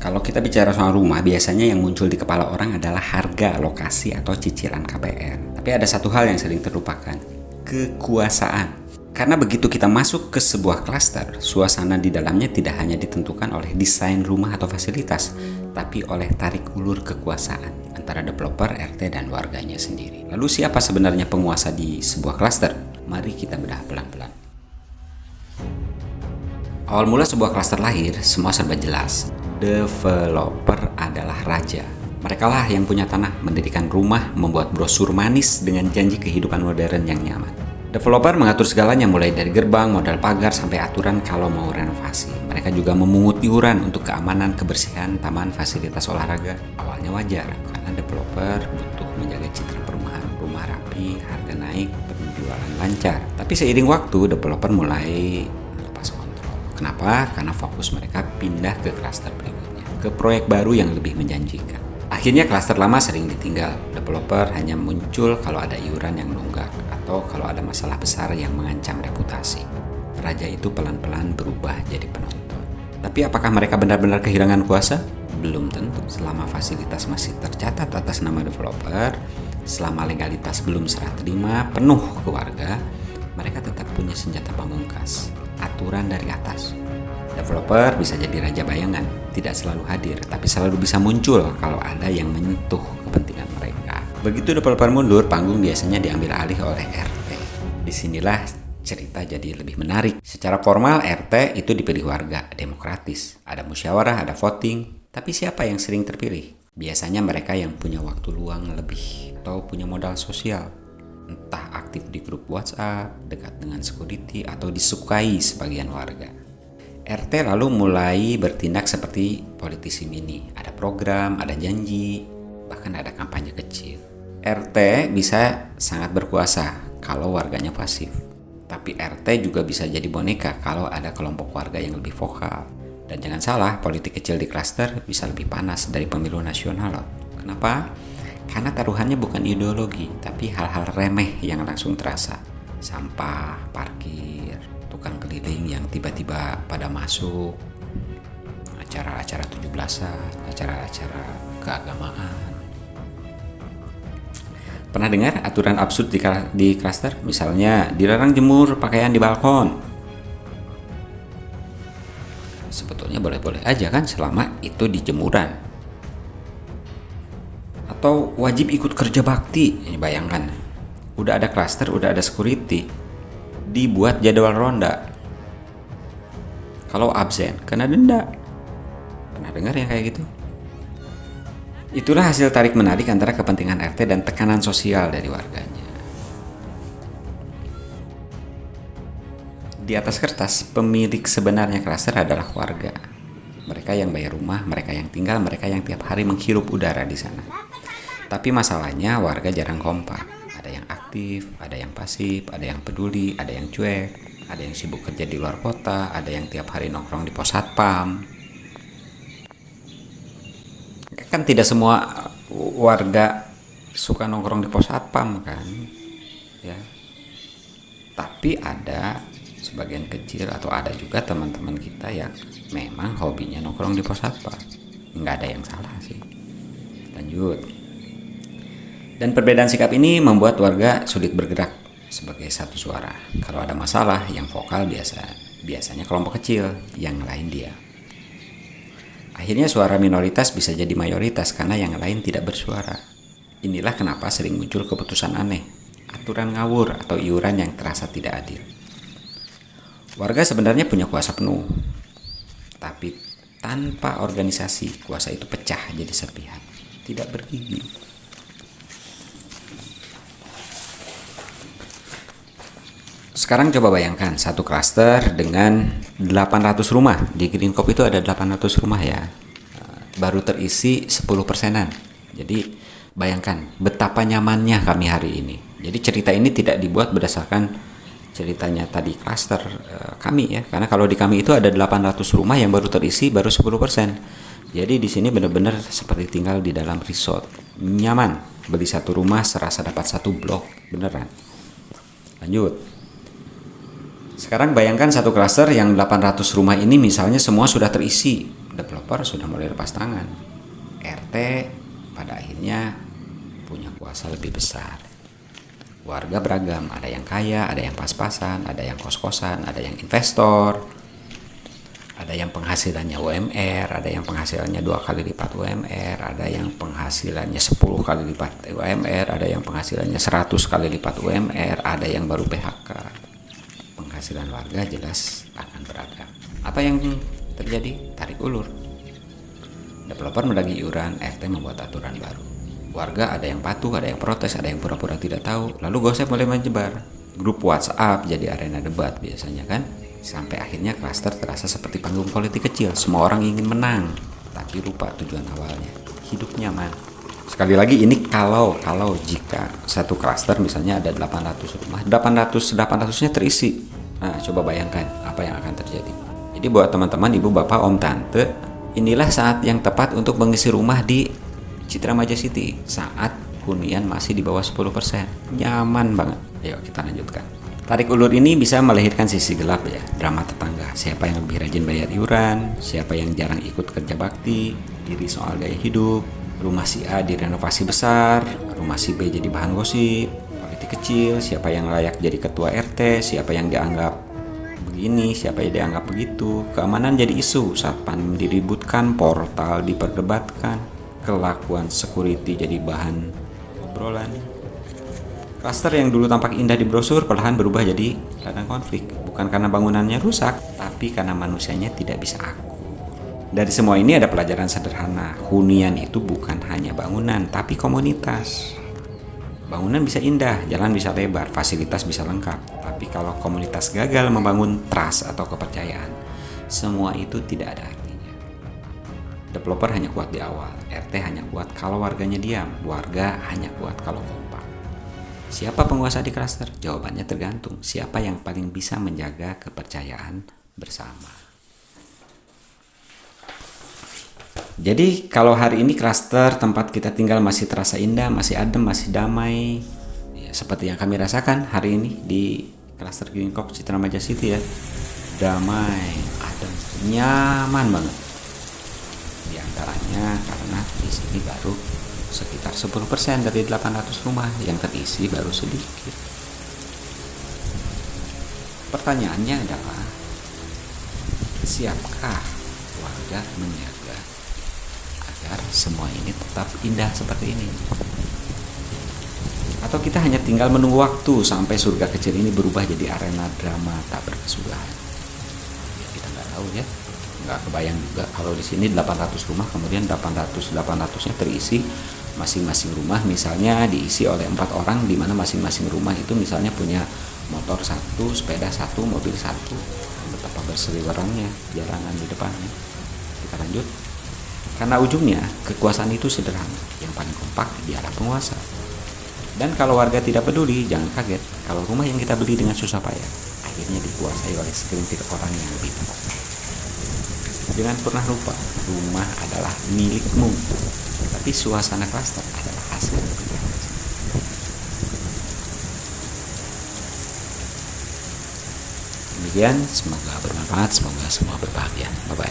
Kalau kita bicara soal rumah, biasanya yang muncul di kepala orang adalah harga, lokasi, atau cicilan KPR. Tapi ada satu hal yang sering terlupakan, kekuasaan. Karena begitu kita masuk ke sebuah klaster, suasana di dalamnya tidak hanya ditentukan oleh desain rumah atau fasilitas, tapi oleh tarik ulur kekuasaan antara developer, RT, dan warganya sendiri. Lalu siapa sebenarnya penguasa di sebuah klaster? Mari kita bedah pelan-pelan. Awal mula sebuah klaster lahir, semua serba jelas. Developer adalah raja. Merekalah yang punya tanah, mendirikan rumah, membuat brosur manis dengan janji kehidupan modern yang nyaman. Developer mengatur segalanya mulai dari gerbang, modal pagar, sampai aturan kalau mau renovasi. Mereka juga memungut iuran untuk keamanan, kebersihan, taman, fasilitas olahraga. Awalnya wajar, karena developer butuh menjaga citra perumahan. Rumah rapi, harga naik, penjualan lancar. Tapi seiring waktu, developer mulai lepas kontrol. Kenapa? Karena fokus mereka pindah ke klaster berikutnya, ke proyek baru yang lebih menjanjikan. Akhirnya klaster lama sering ditinggal. Developer hanya muncul kalau ada iuran yang nunggak atau kalau ada masalah besar yang mengancam reputasi. Raja itu pelan-pelan berubah jadi penonton. Tapi apakah mereka benar-benar kehilangan kuasa? Belum tentu. Selama fasilitas masih tercatat atas nama developer, selama legalitas belum serah terima penuh ke warga, mereka tetap punya senjata pamungkas, aturan dari atas. Developer bisa jadi raja bayangan, tidak selalu hadir, tapi selalu bisa muncul kalau ada yang menyentuh kepentingan mereka. Begitu developer mundur, panggung biasanya diambil alih oleh RT. Disinilah cerita jadi lebih menarik. Secara formal, RT itu dipilih warga, demokratis. Ada musyawarah, ada voting. Tapi siapa yang sering terpilih? Biasanya mereka yang punya waktu luang lebih atau punya modal sosial. Entah aktif di grup WhatsApp, dekat dengan security, atau disukai sebagian warga. RT lalu mulai bertindak seperti politisi mini. Ada program, ada janji, bahkan ada kampanye kecil. RT bisa sangat berkuasa kalau warganya pasif. Tapi RT juga bisa jadi boneka kalau ada kelompok warga yang lebih vokal. Dan jangan salah, politik kecil di klaster bisa lebih panas dari pemilu nasional. Kenapa? Karena taruhannya bukan ideologi, tapi hal-hal remeh yang langsung terasa. Sampah, parkir, tukang keliling yang tiba-tiba pada masuk, acara-acara 17-an, acara-acara keagamaan. Pernah dengar aturan absurd di klaster? Misalnya dilarang jemur pakaian di balkon. Sebetulnya boleh-boleh aja kan selama itu di jemuran. Atau wajib ikut kerja bakti. Ini bayangkan, udah ada klaster, udah ada security, dibuat jadwal ronda. Kalau absen kena denda. Pernah dengar yang kayak gitu? Itulah hasil tarik-menarik antara kepentingan RT dan tekanan sosial dari warganya. Di atas kertas, pemilik sebenarnya klaster adalah warga. Mereka yang bayar rumah, mereka yang tinggal, mereka yang tiap hari menghirup udara di sana. Tapi masalahnya warga jarang kompak. Ada yang aktif, ada yang pasif, ada yang peduli, ada yang cuek, ada yang sibuk kerja di luar kota, ada yang tiap hari nongkrong di pos satpam. Kan tidak semua warga suka nongkrong di pos satpam kan, ya. Tapi ada sebagian kecil atau ada juga teman-teman kita yang memang hobinya nongkrong di pos satpam. Nggak ada yang salah sih. Lanjut. Dan perbedaan sikap ini membuat warga sulit bergerak sebagai satu suara. Kalau ada masalah, yang vokal biasanya kelompok kecil, yang lain dia. Akhirnya suara minoritas bisa jadi mayoritas karena yang lain tidak bersuara. Inilah kenapa sering muncul keputusan aneh, aturan ngawur atau iuran yang terasa tidak adil. Warga sebenarnya punya kuasa penuh, tapi tanpa organisasi kuasa itu pecah jadi serpihan, tidak bergigi. Sekarang coba bayangkan satu klaster dengan 800 rumah. Di Green Cop itu ada 800 rumah ya. Baru terisi 10%-an. Jadi bayangkan betapa nyamannya kami hari ini. Jadi cerita ini tidak dibuat berdasarkan ceritanya tadi klaster kami ya. Karena kalau di kami itu ada 800 rumah yang baru terisi baru 10%. Jadi di sini benar-benar seperti tinggal di dalam resort. Nyaman. Beli satu rumah serasa dapat satu blok. Beneran. Lanjut. Sekarang bayangkan satu klaster yang 800 rumah ini misalnya semua sudah terisi developer. developer sudah mulai lepas tangan. RT pada akhirnya punya kuasa lebih besar. Warga beragam, ada yang kaya, ada yang pas-pasan, ada yang kos-kosan, ada yang investor, ada yang penghasilannya UMR, ada yang penghasilannya 2 kali lipat UMR, ada yang penghasilannya 10 kali lipat UMR, ada yang penghasilannya 100 kali lipat UMR, ada yang baru PHK. Penghasilan warga jelas akan beragam. Apa yang terjadi? Tarik ulur. Developer menagih iuran, RT membuat aturan baru. Warga ada yang patuh, ada yang protes, ada yang pura-pura tidak tahu. Lalu gosip mulai menyebar. Grup WhatsApp jadi arena debat biasanya kan. Sampai akhirnya klaster terasa seperti panggung politik kecil. Semua orang ingin menang, tapi lupa tujuan awalnya. Hidup nyaman. Sekali lagi ini kalau jika satu klaster misalnya ada 800 rumah, 800-nya terisi. Nah, coba bayangkan apa yang akan terjadi. Jadi buat teman-teman, ibu, bapak, om, tante, inilah saat yang tepat untuk mengisi rumah di Citra Maja City saat hunian masih di bawah 10%. Nyaman banget. Ayo kita lanjutkan. Tarik ulur ini bisa melahirkan sisi gelap ya, drama tetangga. Siapa yang lebih rajin bayar iuran, siapa yang jarang ikut kerja bakti, iri soal gaya hidup, rumah si A direnovasi besar, rumah si B jadi bahan gosip, politik kecil, siapa yang layak jadi ketua RT, siapa yang dianggap begini, siapa yang dianggap begitu, keamanan jadi isu, satpam diributkan, portal diperdebatkan, kelakuan security jadi bahan obrolan. Klaster yang dulu tampak indah di brosur perlahan berubah jadi ladang konflik, bukan karena bangunannya rusak, tapi karena manusianya tidak bisa akur. Dari semua ini ada pelajaran sederhana, hunian itu bukan hanya bangunan, tapi komunitas. Bangunan bisa indah, jalan bisa lebar, fasilitas bisa lengkap, tapi kalau komunitas gagal membangun trust atau kepercayaan, semua itu tidak ada artinya. Developer hanya kuat di awal, RT hanya kuat kalau warganya diam, warga hanya kuat kalau kompak. Siapa penguasa di klaster? Jawabannya tergantung siapa yang paling bisa menjaga kepercayaan bersama. Jadi kalau hari ini klaster tempat kita tinggal masih terasa indah, masih adem, masih damai, ya, seperti yang kami rasakan hari ini di klaster Green Cop Citra Maja City ya, damai, adem, nyaman banget. Di antaranya karena di sini baru sekitar 10% dari 800 rumah yang terisi baru sedikit. Pertanyaannya adalah, siapkah warga menjaga agar semua ini tetap indah seperti ini? Atau kita hanya tinggal menunggu waktu sampai surga kecil ini berubah jadi arena drama tak berkesudahan? Ya, kita nggak tahu ya. Nggak kebayang juga kalau di sini 800 rumah kemudian 800-nya terisi, masing-masing rumah misalnya diisi oleh 4 orang, di mana masing-masing rumah itu misalnya punya motor 1, sepeda 1, mobil 1. Betapa berseliwerannya jalanan di depannya. Kita lanjut. Karena ujungnya kekuasaan itu sederhana, yang paling kompak di arah penguasa. Dan kalau warga tidak peduli, jangan kaget kalau rumah yang kita beli dengan susah payah akhirnya dikuasai oleh segelintir orang yang lebih tepat. Jangan pernah lupa, rumah adalah milikmu, tapi suasana klaster adalah hasil pilihan. Demikian, semoga bermanfaat, semoga semua berbahagia. Bye-bye.